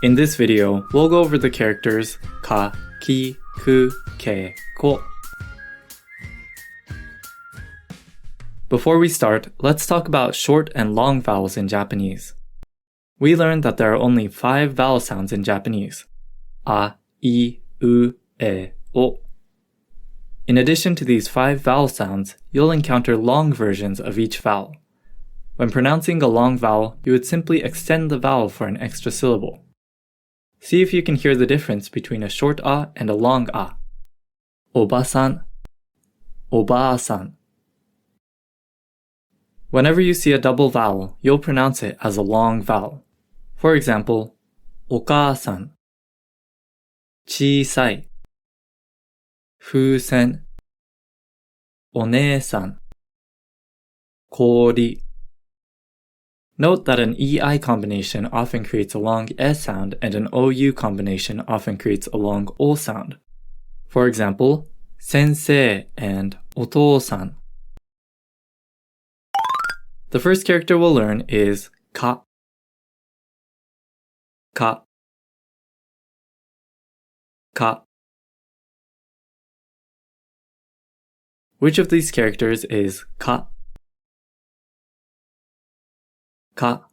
In this video, we'll go over the characters ka, ki, ku, ke, ko. Before we start, let's talk about short and long vowels in Japanese. We learned that there are only 5 vowel sounds in Japanese: a, I, u, e, o. In addition to these 5 vowel sounds, you'll encounter long versions of each vowel. When pronouncing a long vowel, you would simply extend the vowel for an extra syllable. See if you can hear the difference between a short a and a long a. Oba-san, oba-san. Whenever you see a double vowel, you'll pronounce it as a long vowel. For example, okaa-san, chisai, fusen, onee-san, kori. Note that an EI combination often creates a long S sound and an OU combination often creates a long O sound. For example, sensei and otou-san. The first character we'll learn is ka. Ka. Ka. Which of these characters is ka? Ka.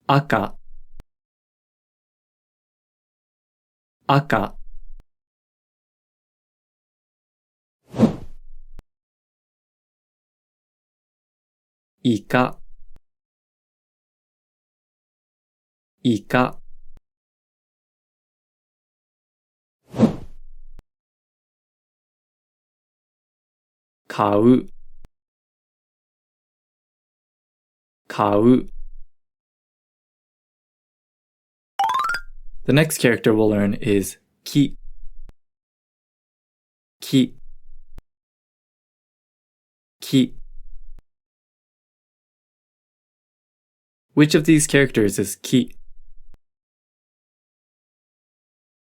Aka. Aka. Ika. Ika. Kau. Kau. The next character we'll learn is ki. Ki. Ki. Which of these characters is ki?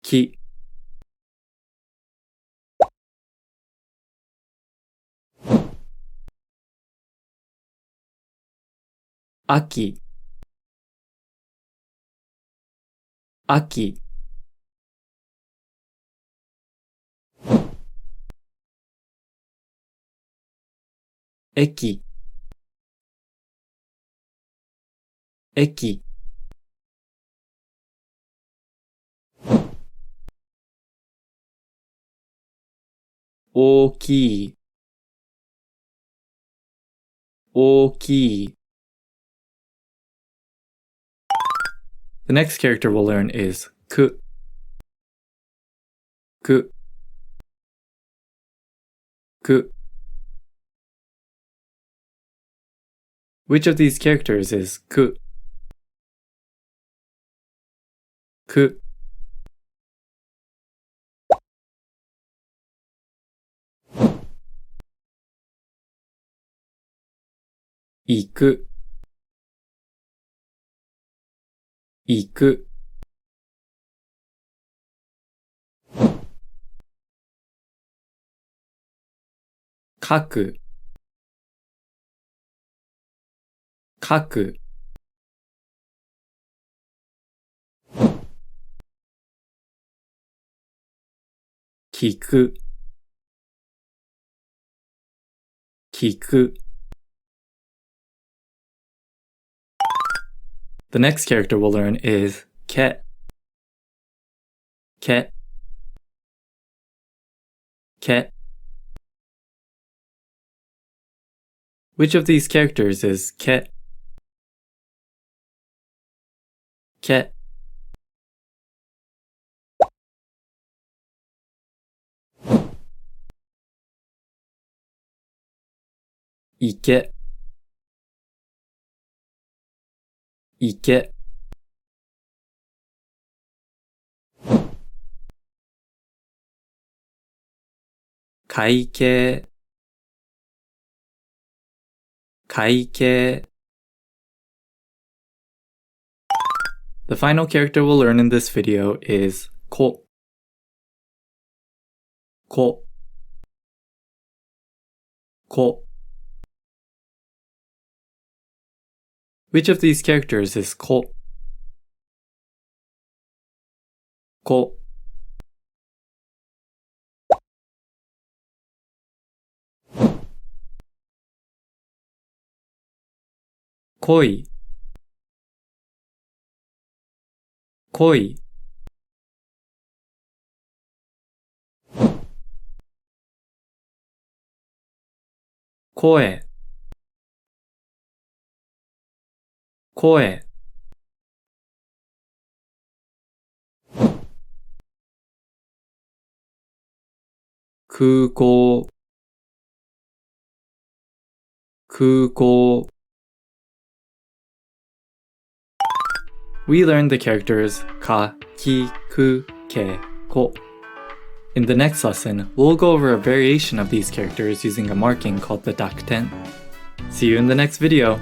Ki. Aki. Aki. Eki. Eki. Ookii. Ookii. The next character we'll learn is ku. Ku. Ku. Which of these characters is ku? Ku. Iku. Iku. Kaku. Kaku. Kiku. Kiku. The next character we'll learn is ke. Ke. Ke. Which of these characters is ke? Ke. Ike. Ike. Kaikei. Kaikei. The final character we'll learn in this video is ko. Ko. こ. Which of these characters is こ? こ.恋恋声声空港空港. We learned the characters かきくけこ. In the next lesson, we'll go over a variation of these characters using a marking called the dakuten. See you in the next video!